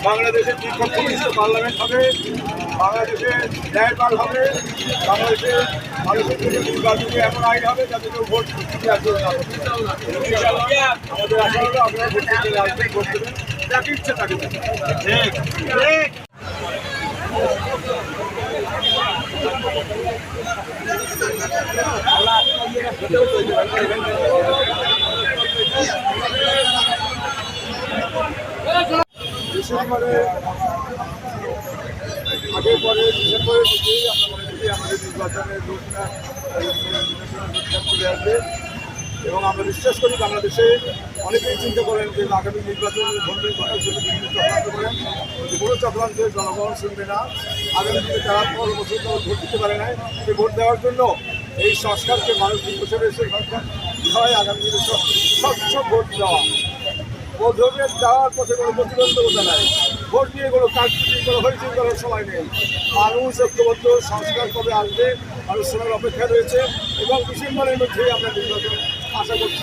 বাংলাদেশের দীর্ঘ পার্লামেন্ট হবে, বাংলাদেশে ন্যায়পাল হবে, বাংলাদেশে মানুষের জন্য নির্বাচনে এমন আইন হবে যাতে কেউ ভোট আমাদের আশা হলো আপনারা ভোট দিতে আসবেন, ভোট দেবেন, যাকে ইচ্ছে তাকে দেবেন। ডিসেম্বরে আগে পরে ডিসেম্বরের মধ্যেই আমরা মনে করি আমাদের নির্বাচনের রূপটা চলে আসবে এবং আমরা বিশ্বাস করি বাংলাদেশে অনেকেই চিন্তা করেন যে আগামী নির্বাচনের ভোটের ঘটার জন্য বিভিন্ন চক্রান্ত করেন, কোনো চক্রান্তে জনগণ শুনবে না। আগামী দিনে যারা 15 বছর ভোট দিতে পারে না সেই ভোট দেওয়ার জন্য এই সংস্কারকে মানুষ বসে রয়েছে হয় আগামী দিনে স্বচ্ছ ভোট দেওয়া। ভোটের যাওয়ার পথে কোনো প্রতিবন্ধকতা নাই, ভোট নিয়ে কোনো কাজটি কোনো হইচই করার সময় নেই। মানুষ ঐক্যবদ্ধ সংস্কার কবে আসবে মানুষ শোনার অপেক্ষা রয়েছে এবং ডিসেম্বরের মধ্যেই আমরা নির্বাচন আশা করছি।